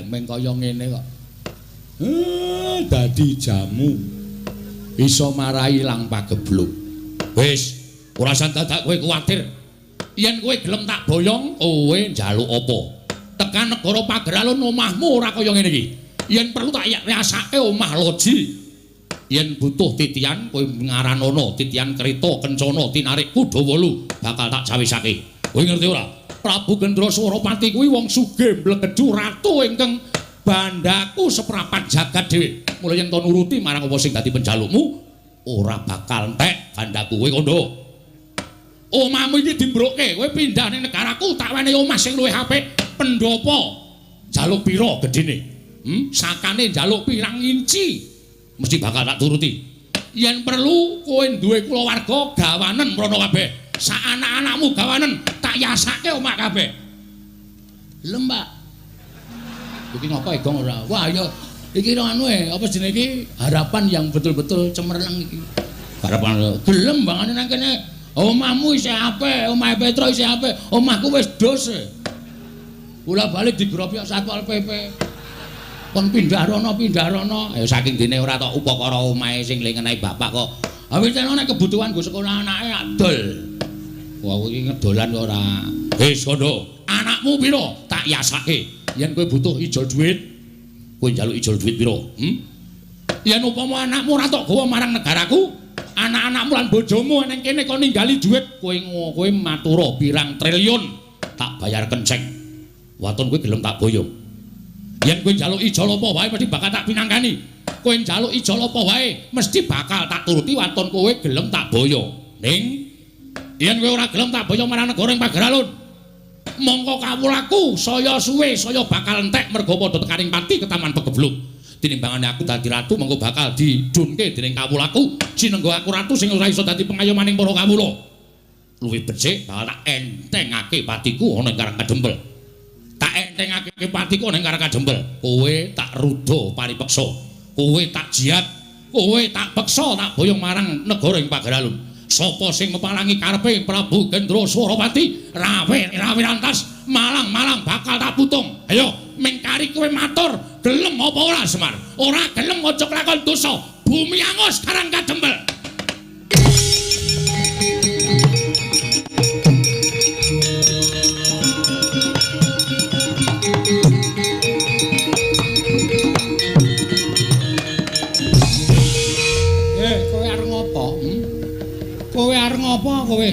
A: Meng kaya ngene kok. Dadi jamu iso marai ilang pagebluk. Wis, ora usah dadak kowe kuwatir. Yen kowe gelem tak boyong, kowe njaluk apa? Tekan negara Pageralun omahmu ora kaya ngene iki. Yen perlu tak riasake omah loji. Yen butuh titian kowe ngaranana titian kereta kencana tinarik kuda 8 bakal tak jawisake. Kowe ngerti ora? Prabu Gendra Suropati kuwi wong sugih mblegedhu ratu ingkang bandaku seprapat jagat dhewe. Mula yen to nuruti marang apa sing dadi penjalukmu, ora bakal entek bandaku kowe kondo. Omahmu iki dimbroke, kowe pindah ning negaraku tak wenehi omah sing luwih apik. Pendopo jaluk pira gedene? Sakane njaluk pirang inci? Mesti bakal tak turuti. Yen perlu kowe duwe kulawarga gawanen mrono kabeh. Sak anak-anakmu gawanen tak yasake omah kabeh. Lho, Mbak.
B: Iki ngapa Gong ora? Wah ya iki anu apa jenenge iki harapan yang betul-betul cemerlang iki. Harapan gelem bangane nang kene. Omahmu isih apik, omahe Petro isih apik, omahku wis dos. Bola balik digropi Satpol PP. Kon pindah rono. Ya saking dene ora tok upakara omahe sing lengenahe bapak kok. Awit nek kebutuhan go sekolah anake adol. Wah iki ngedolan kok ora. Sono, anakmu piro? Tak yasake. Yen kowe butuh ijol dhuwit, kowe njaluk ijol dhuwit piro? Yen upama anakmu ora tok gawa marang negaraku, anak-anakmu lan bojomu ning kene kok ninggali dhuwit, kowe matura pirang triliun tak bayar kenceng. Waton kowe gelem tak boyong. Yen kowe njaluk ijol apa wae mesti bakal tak pinanggani. Kowe njaluk ijol apa wae mesti bakal tak turuti waton kowe gelem tak boyong. Ning yen kowe ora gelem tak boyong marang negara ing Pageralun, mongko kawulaku saya suwe saya bakal entek mergo padha tekaning pati ke Taman Pegebluk. Tinimbangane aku dadi ratu mongko bakal didunke dening kawulaku sinenggo aku ratu sing ora iso dadi pengayomaning para kawula. Luwih becik bakal tak entengake patiku ana ing Karangkadempel. Tak entengake patiku ana ing Karangkadempel. Kowe tak ruda paripeksa. Kowe tak jiat. Kowe tak peksa tak boyong marang negara ing Pageralun. Sapa sing mepalangi karepe Prabu Gendra Suropati rawe lantas malang bakal tak putung. Ayo mengkari kowe matur gelem apa ora Semar? Ora gelem aja lakon dosa. Bumi angus Karangkadempel. Kowe arep ngopo kowe?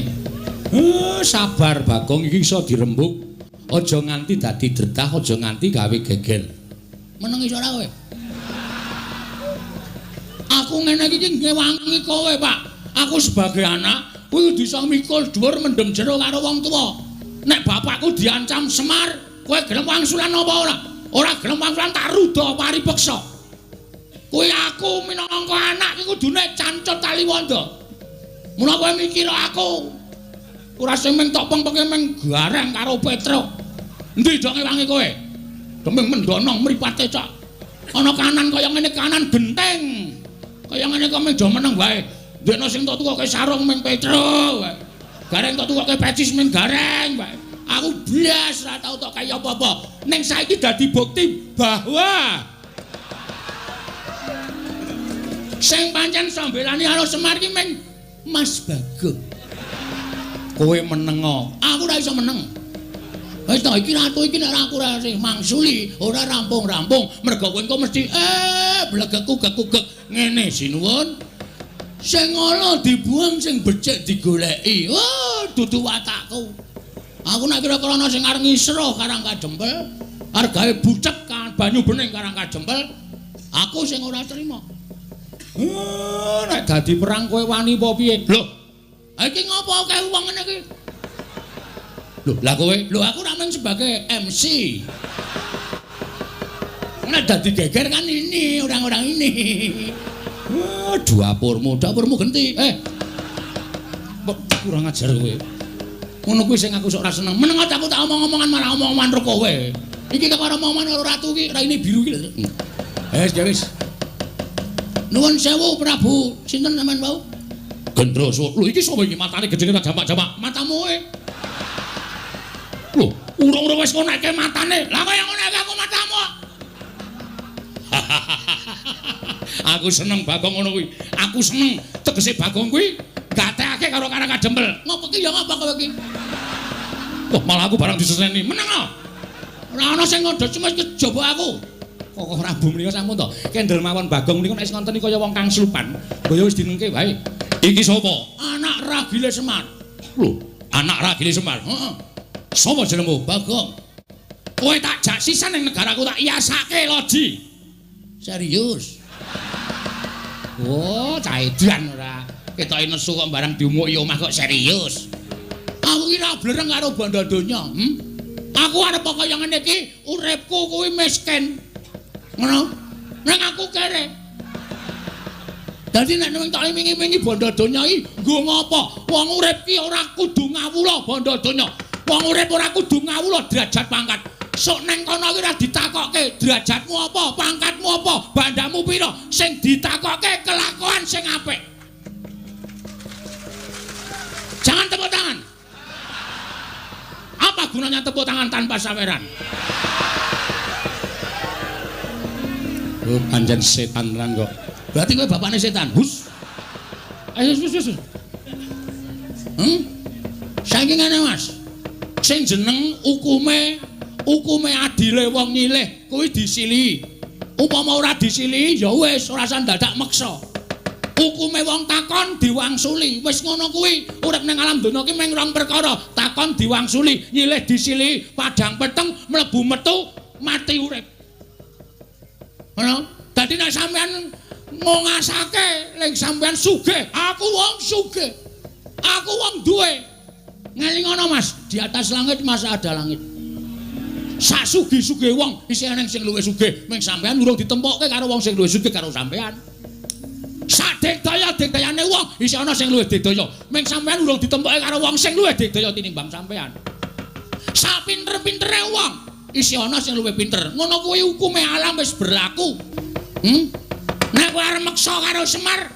B: Sabar Bagong iki iso dirembuk. Aja nganti dadi dretah, aja nganti gawe geger. Meneng iso ora kowe? Aku ngene iki ngewangi kowe, Pak. Aku sebagai anak kuwi bisa mikul dhuwur mendem jero karo wong tuwa. Nek bapakku diancam Semar, kowe gelem wangsulan apa ora? Ora gelem wangsulan tak ruda paripeksa. Kuwi aku minangka anak iki kudune cancut Taliwondo. Mula kowe mikir aku ora sing mung tok pengpenge mung gareng karo Petro. Endi dong ngewangi kowe? Demeng mendonong mripate cok. Ana kanan kaya ngene kanan genteng. Kaya ngene kok mung do meneng wae. Ndekno sing tok tukoke sarung mung Petro wae. Gareng tok tukoke pecis mung gareng wae. Aku blas ora tau tok kaya apa-apa. Ning saiki dadi bukti bahwa sing pancen sambelani karo Semar ki mung Mas Bagong. Kowe meneng, aku ora iso meneng. Wis ta iki ratu iki nek aku ora sing mangsuli, ora rampung-rampung, mergo kowe engko mesti blegek-gugek ngene sinuwun. Sing ngono dibuang sing becik digoleki. Oh, dudu watakku. Aku nek kira-kira ana sing arep ngisro Karangkadempel, arep gawe bucek banyu bening Karangkadempel, aku sing ora trima. Nek dadi perang kowe wani apa piye? Lho. Iki ngopo kae wong ngene iki? Lho, lah kowe, lho aku ora mung sebagai MC. Nek dadi geger kan ini orang-orang ini. Dapurmu genti. Kurang ajar kowe. Ngono kuwi sing aku sok ora seneng. Meneng aku tak omong-omongan malah omong-omongan karo kowe. Iki karo omongan karo ratu iki, raine biru iki. Wis. Nuwun sewu Prabu, sinten sampean wau? Gendra Suropati. Lho iki sapa iki matane gedene tak jamak-jamak. Matamu e. Lho, urung-urung wis ngoneke matane. Lah kaya ngoneke aku matamu. Aku seneng Bagong ngono kuwi. Aku seneng tegese Bagong kuwi gatekake karo Karangkadempel. Ngopo ki ya ngapa kowe iki? Wah, malah aku barang diseseni. Meneng ah. Ora ana sing ngodho cuma kejaba aku. Kok Prabu menika sampun to. Kendel mawon Bagong menika nek ngonteni kaya wong kang slupan. Kaya wis dinengke wae. Iki sapa? Anak ragile Semar. Lho, anak ragile Semar. Heeh. Sapa jenengmu? Bagong. Kowe tak jak sisan ning negaraku tak iyasake loji. Serius. Oh, cah edan ora. Ketoke nesu kok barang diumuki omah kok serius. Aku ki ora blereng karo bondo donya. Aku arep kaya ngene iki, uripku kuwi miskin. Ngono. Nang aku kere. Dadi nek tak imingi-imingi bondo donya iki nggo ngopo? Wong urip ki ora kudu ngawula bondo donya. Wong urip ora kudu ngawula derajat pangkat. Sok neng kono iki ora ditakokke derajatmu apa, pangkatmu apa, bandamu pira, sing ditakokke kelakuan sing apik. Jangan tepuk tangan. Apa gunanya tepuk tangan tanpa saweran? Oh, panjen setan tenan kok. Berarti kowe bapakne setan. Hus. Ayo wis. Saiki ngene Mas. Sing jeneng ukume adile wong nyilih kuwi disilihi. Upama ora disilihi ya wis ora usah dadak meksa. Hukume wong takon diwangsuli. Wis ngono kuwi. Urip ning alam donya ki mung rong perkara. Takon diwangsuli, nyilih disilihi, padang peteng, mlebu metu, mati urip. Ngono. Dadi nek sampean ngongasake ning sampean sugih, aku wong sugih. Aku wong duwe. Ngelingono Mas, di atas langit masa ada langit. Sak sugih-sugih wong isih ana sing luwih sugih, mung sampean urung ditempokke karo wong sing luwih sugih karo sampean. Sak digdaya-digdayane wong isih ana sing luwih digdaya, mung sampean urung ditempokke karo wong sing luwih digdaya tinimbang sampean. Sak pinter-pintere wong isih ana sing luwih pinter. Ngono kuwi hukume alam wis berlaku. Nek kowe arep meksa karo Semar,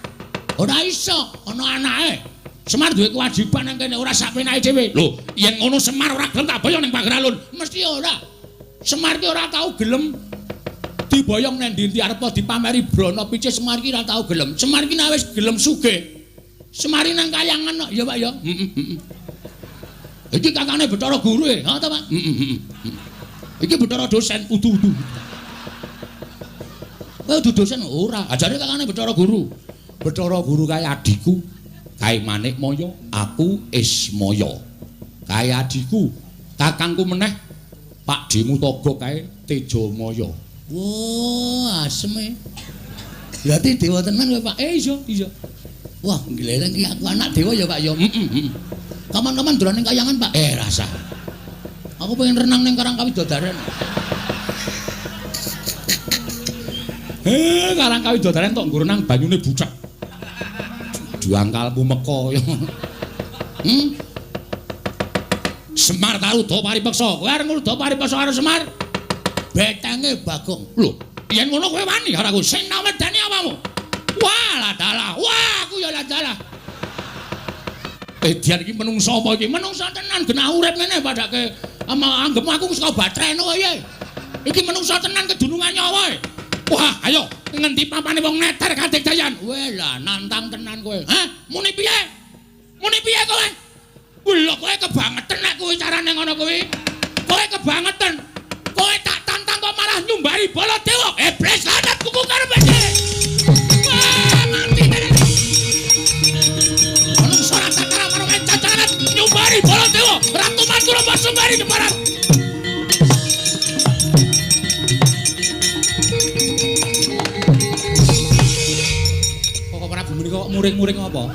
B: ora iso, ana anake. Semar duwe kewajiban nang kene ora sak penake dhewe. Lho, yen ngono Semar ora gelem tak boyong ning Pageralun. Mesti ora. Semar ki ora tau gelem diboyong nang ndi-ndi arep dipameri brana picis. Semar ki ora tau gelem. Semar ki nek wis gelem sugih. Semar nang kayangan kok, ya Pak ya. Iki kakane Bathara Guru e, ha ta Pak? Iki Bathara dosen udu-udu. Udu dosen ora, ajare kakane Bathara Guru. Bathara Guru kae adikku. Kae Manik Maya, aku Ismaya. Kae adikku, kakangku meneh Pak Dimutaga kae Tejamaya. Wah, asem e. Berarti dewa tenan kowe Pak. Iya. Wah, gileren iki aku anak dewa ya Pak ya. Kapan-kapan dolan ning kayangan Pak. Rasa. Aku pengen renang ning Karangkawi Dodaren. Karangkawi Dodaren tok nggo renang banyune bucak. Juangkalmu meko ya. Semar karo Uda Paripeksa. Kowe arep Uda Paripeksa karo Semar. Betenge Bagong. Lho, yen ngono kowe wani karo aku sing namedani apamu? Wah, ladalah. Wah, aku ya ladalah. Dian iki menungso apa iki? Menungso tenan genah urip ngene padake anggepmu aku saka batreno kaya. Iki menungso tenan kedunungan nyawa. Wah, ayo ngendi papane wong neter kadigdayan. Weh lah nantang tenan kowe. Hah? Muni piye? Muni piye kowe? Lho kowe kebangetan nek kowe carane ngono kuwi. Kowe kebangetan. Kowe tak tantang kok malah nyumbari Baladewa. Iblis lanat kuku karepe. Wah, mati tenan. Ono ora takara karo cacangan nyumbari Baladewa. Ratu Mandura Basumbari Deparat. Kok muring-muring apa?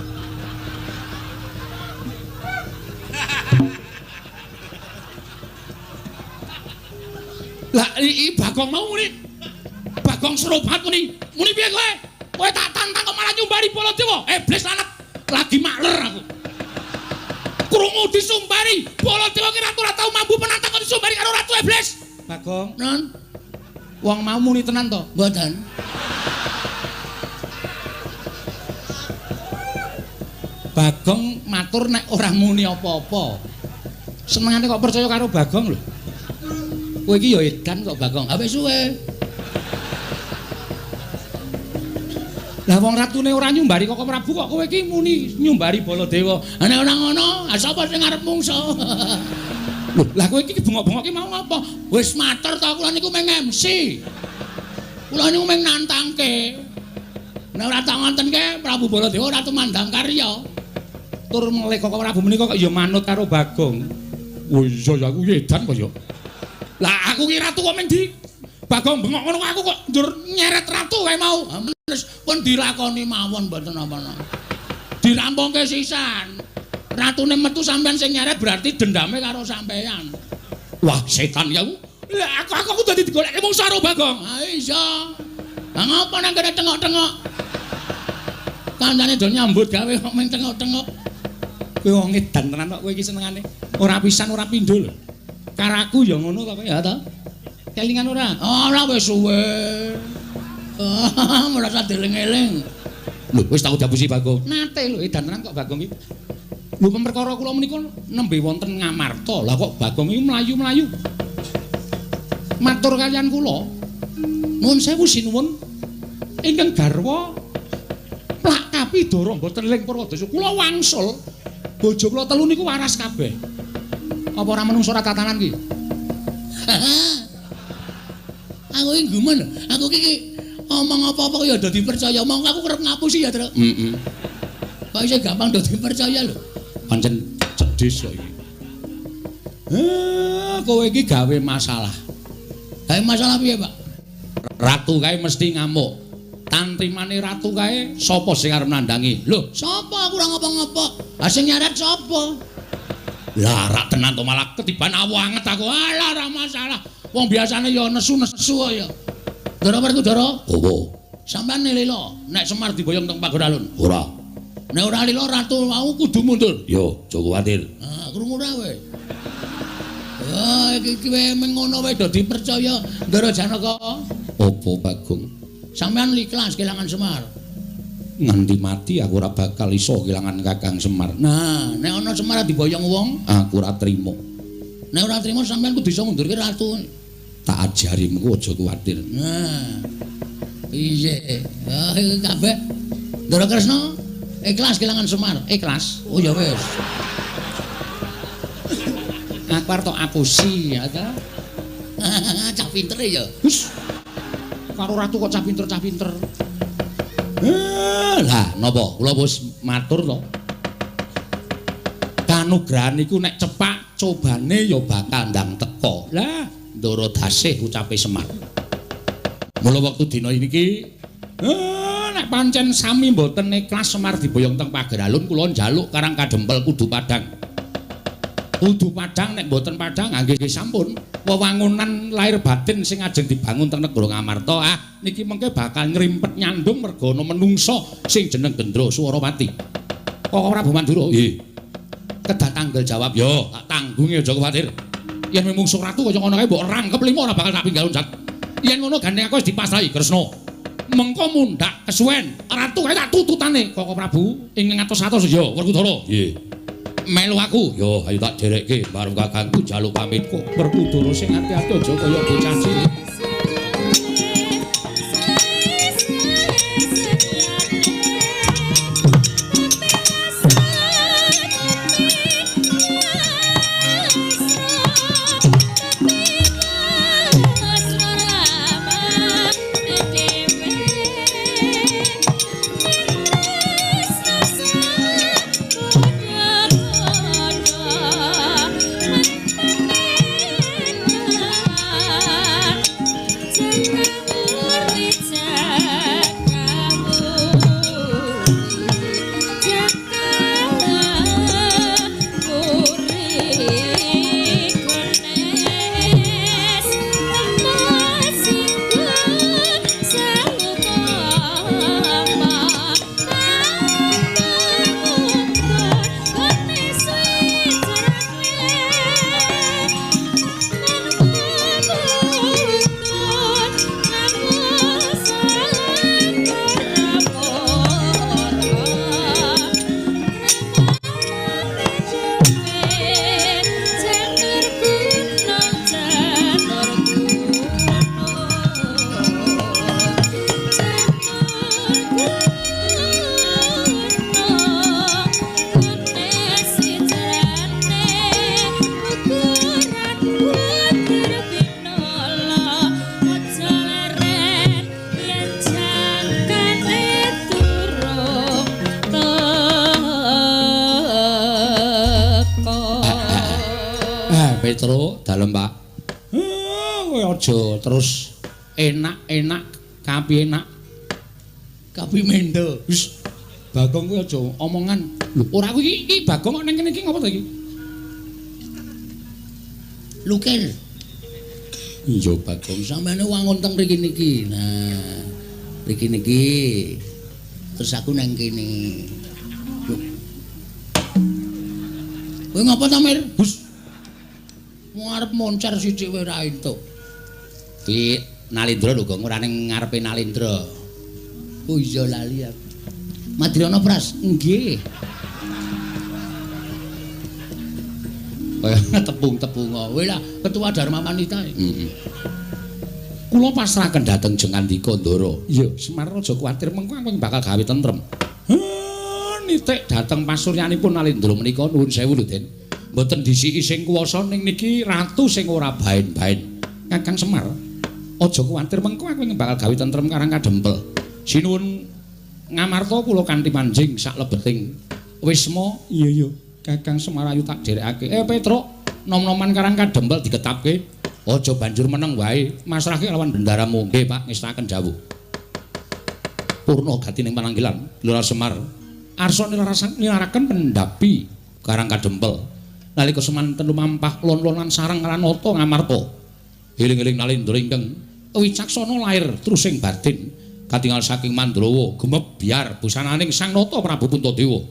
B: Lah iki Bagong mau muni. Bagong serobat muni. Muni piye kowe? Kowe tak tantang kok malah nyumbari Baladewa. Iblis lanat. Lagi makler aku. Krungu disumbari. Baladewa ki ratu ora tau mampu penantang kok disumbari karo ratu iblis. Bagong, non. Wong mau muni tenan to? Mboten. Bagong matur nek ora muni apa-apa. Senengane kok percaya karo Bagong lho. Kowe iki ya edan kok Bagong. Ha wis suwe. Lah wong ratune ora nyumbari kok Prabu kok kowe iki muni nyumbari Baladewa. Nek ora ngono, sapa sing arep mungsa? Lho, lah kowe iki bengok-bengok ki mau apa? Wis matur to kula niku meng MC. Kula niku meng nantangke. Nek ora tak ngontenke Prabu Baladewa ratu mandang karya. Tur meleh kok Prabu menika kok ya manut karo Bagong. Oh iya ya aku edan kok ya. Lah aku ki ratu kok meng di Bagong bengok ngono aku kok njur nyeret ratu kae mau. Pun dilakoni mawon mboten apa-apa. Dirampungke sisan. Ratune metu sampean sing nyeret berarti dendame karo sampean. Wah, setan ya aku. Lah aku dadi digoleki mungsa karo Bagong. Ha iya. Lah ngopo nang kene tengok-tengok? Kancane do nyambut gawe kok meng tengok-tengok. Kowe wong edan tenan kok kowe iki senengane. Ora pisan ora pindho lho. Karaku ya ngono kok ya ta.
A: Kelingan ora?
B: Ora wis suwe. Merasa dieling-eling.
A: Lho, wis tau dabusi Bagong. Nate lho, edan tenan kok Bagong iki. Lho, perkara kula menika nembe wonten Ngamarta. Lah kok Bagong iki mlayu-mlayu. Matur kaliyan kula. Nuwun sewu sinuwun. Ingkang garwa plak kapidara mboten ling Purwadasa. Kula wangsul bojo kula telu niku waras kabeh. Apa ora menungso ora tatanan ki?
B: Aku iki gumen. Aku iki omong apa-apa ya dadi percaya. Omong aku kerep ngapusi ya, Tru.
A: Heeh.
B: Kok iso gampang dadi percaya lho.
A: Pancen cedhis kok iki. Kowe iki gawe masalah.
B: Gawe masalah piye, Pak?
A: Ratu kae mesti ngamuk. Tantrimane ratu kae sapa sing arep nandangi? Lho,
B: Sapa aku ora ngapa-ngapa? Lah sing nyarat sapa?
A: lah rak tenan to malah ketiban awanget aku. Alah ora masalah. Wong biasane ya nesu-nesu ya.
B: Ndara Werkudara,
A: Apa?
B: sampean lilo nek Semar diboyong teng pagar alun.
A: Ora.
B: Nek ora lilo ratu mau kudu mundur.
A: Yo, aja kuwatir.
B: Ah, krungu ra kowe. Iki kowe mengono wae dadi percaya Ndara Janaka.
A: Apa Bagong?
B: Sampean ikhlas kelangan Semar.
A: Nganti mati aku ora bakal iso kelangan Kakang Semar.
B: Nah, nek ana Semar diboyong wong,
A: Aku ora trimo.
B: nek ora trimo sampean kudu iso ngundurke ratu.
A: Tak ajari mengko aja kuwatir.
B: Nah. Iya. Ah, iki kabeh. Ndara Kresna ikhlas kelangan Semar.
A: Ikhlas.
B: Oh ya wis.
A: Aku arep tok apusi ya ta.
B: Cah pinter ya.
A: Hus. Karo ratu kok cah pinter. Lah, napa? Kula wis matur to. Kanugrahan iku nek cepak cobane ya bakal ndang teko. Lah, Ndara Dasih ucape Semar. Mula wektu dina niki, nek pancen sami mboten ikhlas Semar diboyong teng pagar alun, kula njaluk Karang Kadempel kudu padhang. Kudu padhang nek mboten padhang nggih sampun. Wewangunan lahir batin sing ajeng dibangun teng negara Ngamarta niki mengke bakal ngrimpet nyandung merga ana menungsa sing jeneng Gendra Suwarawati. Kok Prabu Mandura? Nggih. Kedah tanggal jawab yo, tak tanggungi aja kuwatir. Yen mungsuh ratu kaya ngono kae mbok rangkep limo ora bakal tak pinggal unjat. Yen ngono gandeng aku wis dipasrahi Kresna. Mengko mundhak kesuwen ratu kae tak tututane Koko Prabu ing ngatos-atos ya Werkudara. Nggih. Melu aku. Yo, ayo tak derekke bareng kakangku jaluk pamitku. Werkudara sing ati-ati aja kaya bocah cilik. Petro dalem Pak. Kowe aja terus enak-enak kapi enak.
B: Kapi mendo.
A: Wis Bagong kowe aja omongan. Lho, ora kuwi iki Bagong kok ning kene iki ngopo to iki?
B: Lukir.
A: Iya Bagong
B: Sampeyan wangun teng mriki niki. Nah, mriki niki. Terus aku nang kene. Kowe ngapa ta, Mir?
A: Bus
B: Mau arep moncer sithik wae ra entuk. Ki Nalindra lho, Gong, ora ning ngarepe Nalindra. Oh iya lali aku. Madriono Pras, nggih. Tepung-tepung. Kowe lah ketua Dharma Wanita.
A: Heeh. Kula pasrahaken dhateng Jengandika Ndara. Iya, Semar aja kuwatir mengko aku bakal gawe tentrem. Nitik dhateng pasuryanipun Nalindra menika nuwun sewu lho, Den. Mboten disiki sing kuwasa ning niki ratu sing ora baen-baen. Kakang Semar, aja kuwatir mengko aku bakal gawe tentrem karang kadempel. Sinuwun ngamarta kula kanthi manjing sak lebeting wisma. Iya, Kakang Semar ayu tak dherekake. Petruk, nom-noman karang kadempel diketapke. Aja banjur meneng wae, masrahke lawan bendaramu. Nggih, Pak, ngestaken dawuh. Purna gatining pananggilan, Lurah Semar. Arsa nilaraken pendapi karang kadempel. Nalika semanten lumampah lon-lonan sareng Ranata ngamarta. Eling-eling Nalindra ingkang wicaksana lair trusing batin katingal saking Mandrawa gumebyar busananing Sang Nata Prabu Puntadewa.